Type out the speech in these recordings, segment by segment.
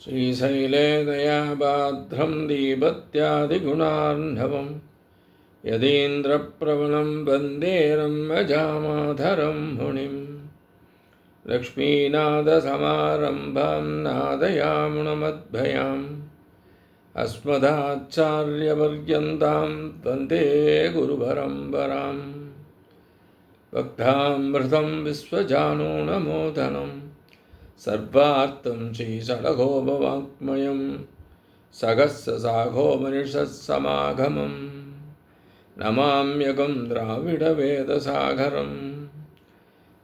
श्रीशैले दयापात्रं दीपत्यादिगुणार्णवं यतीन्द्रप्रवणं वन्दे रम्यजामाधरं मुनिं लक्ष्मीनाथसमारम्भां नादयामुनमद्भयाम् अस्मदाचार्यपर्यन्तां वन्दे गुरुपरम्पराम् भक्तामृतं विश्वजानूनमोदनं सर्वार्थं श्रीषडगोपवाङ्मयं सहस्रशाखोपनिषत्समागमं नमाम्यகம் திராவிடவேதசாகரம்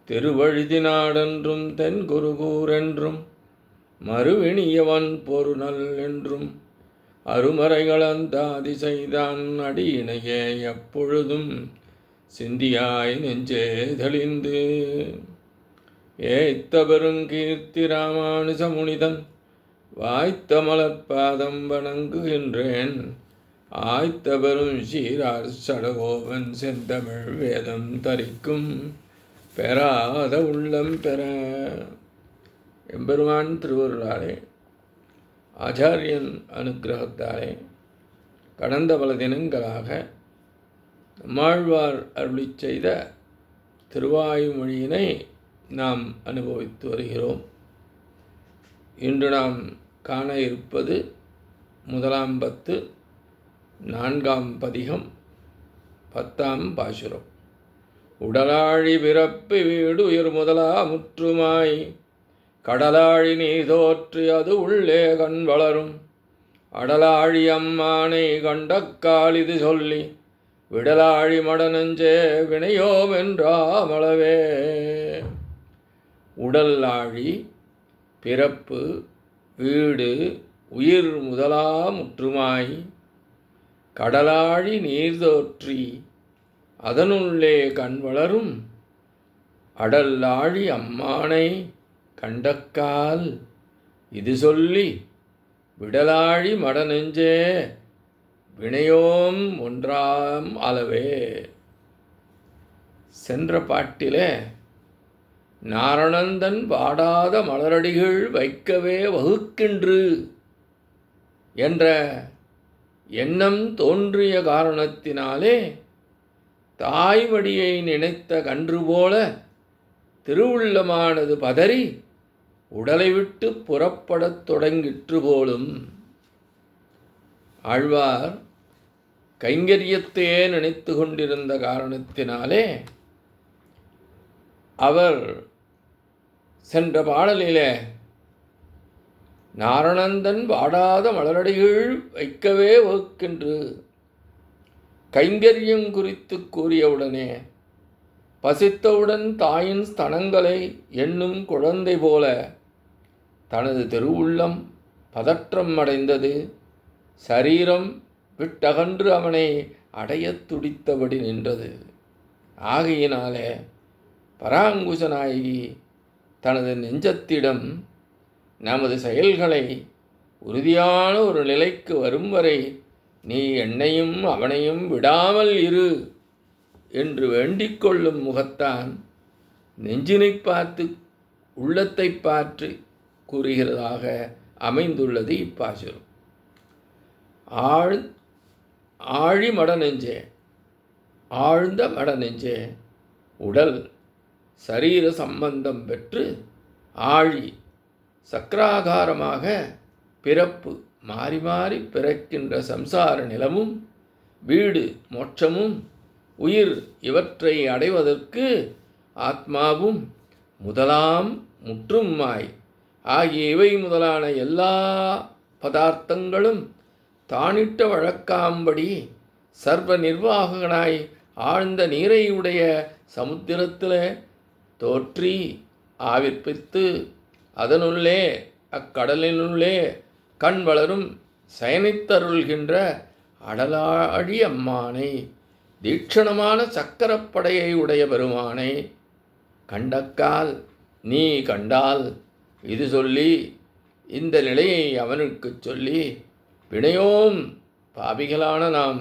திருவழுதினாடென்றும் தென்குருகூரென்றும் மறுவினியவன் பொருநல் என்றும் அருமறைகளந்தாதி செய்தான் அடியினையே எப்பொழுதும் சிந்தியாய் நெஞ்சே தெளிந்து ஏத்த பெருங்கீர்த்தி ராமானுஜமுனிதன் வாய்த்த மலர்பாதம் வணங்குகின்றேன். ஆய்த்த பெரும் சீரார் சடகோவன் செந்தமிழ் வேதம் தரிக்கும் பெறாத உள்ளம் பெற. எம்பெருமான் திருவருளாலே ஆச்சாரியன் அனுக்கிரகத்தாலே கடந்த பல தினங்களாக நம்மாழ்வார் அருளி செய்த திருவாய்மொழியினை நாம் அனுபவித்து வருகிறோம். இன்று நாம் காண இருப்பது முதலாம் பத்து, நான்காம் பதிகம், 10ஆம் பாசுரம். உடலாழி பிறப்பு வீடு உயிர் முதலா முற்றுமாய் கடலாழி நீர் தோற்று அது உள்ளே கண் வளரும் அடலாழி அம்மானை கண்டக்கால் இது சொல்லி விடலாழி மடனெஞ்சே வினையோம் என்றாமளவே. உடல் ஆழி பிறப்பு வீடு உயிர் முதலா முற்றுமாய் கடலாழி நீர் தோற்றி அதனுள்ளே கண் வளரும் அடலாழி அம்மானை கண்டக்கால் இது சொல்லி விடலாழி மடநெஞ்சே வினையோம் ஒன்றாம் அளவே. சென்ற பாட்டிலே நாரணந்தன் வாடாத மலரடிகள் வைக்கவே வகுக்கின்று என்ற எண்ணம் தோன்றிய காரணத்தினாலே தாய்மடியை நினைத்த கன்று போல திருவுள்ளமானது பதறி உடலை விட்டு புறப்படத் தொடங்கிற்று போலும். ஆழ்வார் கைங்கரியத்தையே நினைத்து கொண்டிருந்த காரணத்தினாலே அவர் சென்ற பாடலிலே நாரணந்தன் வாடாத மலரடிகள் வைக்கவே வகுக்கின்று கைங்கரியம் குறித்து கூறியவுடனே பசித்தவுடன் தாயின் ஸ்தனங்களை எண்ணும் குழந்தை போல தனது திருவுள்ளம் பதற்றம் அடைந்தது. சரீரம் விட்டகன்று அவனை அடையத் துடித்தபடி நின்றது. ஆகையினாலே பராங்குசநாயகி தனது நெஞ்சத்திடம் நமது செயல்களை உறுதியான ஒரு நிலைக்கு வரும் வரை நீ என்னையும் அவனையும் விடாமல் இரு என்று வேண்டிக் கொள்ளும் முகத்தான் நெஞ்சினை பார்த்து உள்ளத்தை பார்த்து கூறுகிறதாக அமைந்துள்ளது இப்பாசுரம். ஆழி மடநெஞ்சே, ஆழ்ந்த மடநெஞ்சே, உடல் சரீர சம்பந்தம் பெற்று ஆழி சக்கராகாரமாக பிறப்பு மாறி மாறி பிறக்கின்ற சம்சார நிலமும் வீடு மோட்சமும் உயிர் இவற்றை அடைவதற்கு ஆத்மாவும் முதலாம் முற்றுமாய் ஆகிய இவை முதலான எல்லா பதார்த்தங்களும் தானிட்ட வழக்காம்படி சர்வ நிர்வாகனாய் ஆழ்ந்த நீரையுடைய சமுத்திரத்தில் தோற்றி ஆவிர்ப்பித்து அதனுள்ளே அக்கடலினுள்ளே கண் வளரும் சயனித்தருள்கின்ற அடலாழி அம்மானை தீட்சணமான சக்கரப்படையை உடைய பெருமானை கண்டக்கால் நீ கண்டால் இது சொல்லி இந்த நிலையை அவனுக்கு சொல்லி வினையோம் பாபிகளான நாம்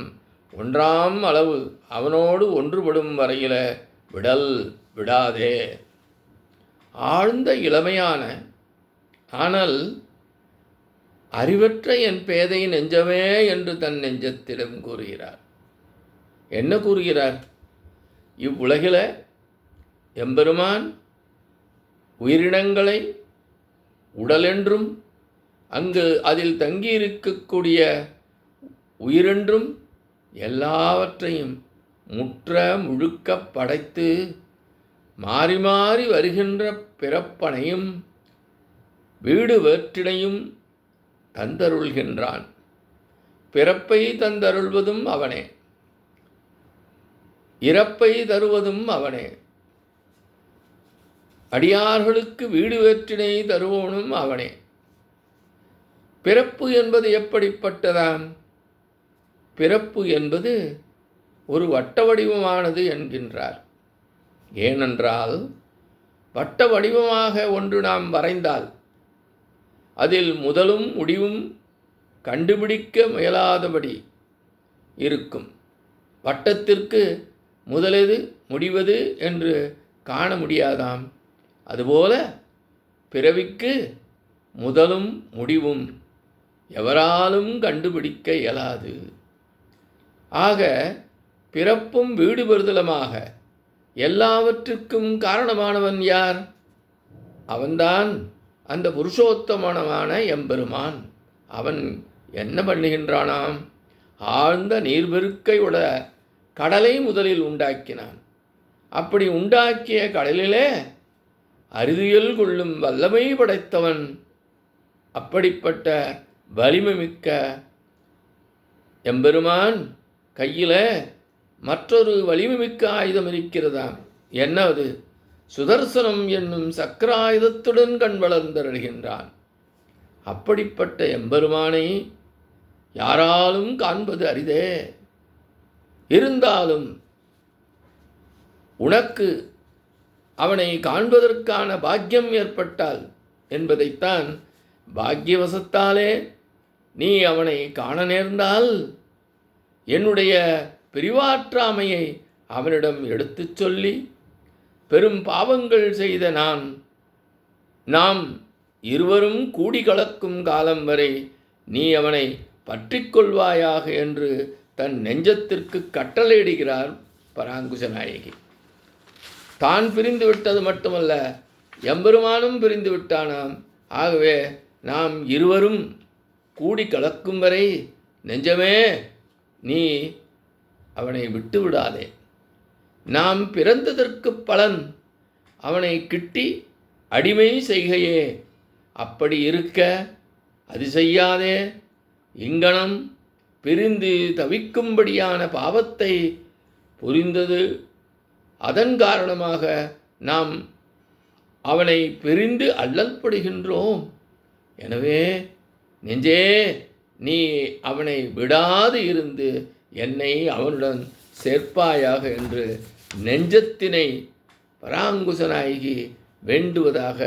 ஒன்றாம் அளவு அவனோடு ஒன்றுபடும் வரையில விடாதே. ஆழ்ந்த இளமையான ஆனால் அறிவற்ற என் பேதை நெஞ்சமே என்று தன் நெஞ்சத்திடம் கூறுகிறார். என்ன கூறுகிறார்? இவ்வுலகில் எம்பெருமான் உயிரினங்களை உடலென்றும் அங்கு அதில் தங்கியிருக்கக்கூடிய உயிரென்றும் எல்லாவற்றையும் முற்ற முழுக்க படைத்து மாறி மாறி வருகின்ற பிறப்பனையும் வீடு வேற்றினையும் தந்தருள்கின்றான். பிறப்பை தந்தருள்வதும் அவனே, இறப்பை தருவதும் அவனே, அடியார்களுக்கு வீடு வேற்றினை தருவோனும் அவனே. பிறப்பு என்பது எப்படிப்பட்டதாம்? பிறப்பு என்பது ஒரு வட்ட வடிவமானது என்கின்றார். ஏனென்றால் வட்ட வடிவமாக ஒன்று நாம் வரைந்தால் அதில் முதலும் முடிவும் கண்டுபிடிக்க முயலாதபடி இருக்கும். வட்டத்திற்கு முதலெது முடிவது என்று காண முடியாதாம். அதுபோல பிறவிக்கு முதலும் முடிவும் எவராலும் கண்டுபிடிக்க இயலாது. ஆக பிறப்பும் வீடு பெறுதலுமாக எல்லாவற்றுக்கும் காரணமானவன் யார்? அவன்தான் அந்த புருஷோத்தமனமான எம்பெருமான். அவன் என்ன பண்ணுகின்றானாம்? ஆழ்ந்த நீர்பெருக்கையுட கடலை முதலில் உண்டாக்கினான். அப்படி உண்டாக்கிய கடலிலே அறுதியல் கொள்ளும் வல்லமை படைத்தவன். அப்படிப்பட்ட வலிமை மிக்க எம்பெருமான் கையில் மற்றொரு வலிமை மிக்க ஆயுதம் இருக்கிறதாம். என்ன அது? சுதர்சனம் என்னும் சக்கராயுதத்துடன் கண் வளர்ந்தருள்கின்றான். அப்படிப்பட்ட எம்பெருமானை யாராலும் காண்பது அரிதே. இருந்தாலும் உனக்கு அவனை காண்பதற்கான பாக்கியம் ஏற்பட்டால் என்பதைத்தான், பாக்கியவசத்தாலே நீ அவனை காண நேர்ந்தால் என்னுடைய பிரிவாற்றாமையை அவனிடம் எடுத்துச் சொல்லி, பெரும் பாவங்கள் செய்த நாம் இருவரும் கூடி கலக்கும் காலம் வரை நீ அவனை பற்றி கொள்வாயாக என்று தன் நெஞ்சத்திற்கு கட்டளையிடுகிறார் பராங்குச நாயகி. தான் பிரிந்து விட்டது மட்டுமல்ல, எம்பெருமானும் பிரிந்து விட்டானாம். ஆகவே நாம் இருவரும் கூடி கலக்கும் வரை நெஞ்சமே நீ அவனை விட்டு விடாதே. நாம் பிறந்ததற்கு பலன் அவனை கிட்டி அடிமை செய்கையே. அப்படி இருக்க அது செய்யாதே. இங்கனம் பிரிந்து தவிக்கும்படியான பாவத்தை புரிந்தது. அதன் காரணமாக நாம் அவனை பிரிந்து அல்லல்படுகின்றோம். எனவே நெஞ்சே நீ அவனை விடாது இருந்து என்னை அவனுடன் சேர்ப்பாயாக என்று நெஞ்சத்தினை பராங்குசநாயகி வேண்டுவதாக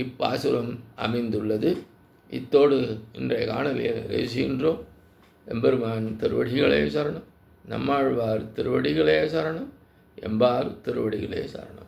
இப்பாசுரம் அமைந்துள்ளது. இத்தோடு இன்றைய காணொலியை பேசுகின்றோம். எம்பெருமான் திருவடிகளே சரணம். நம்மாழ்வார் திருவடிகளே சரணம். எம்பார் திருவடிகளே சரணம்.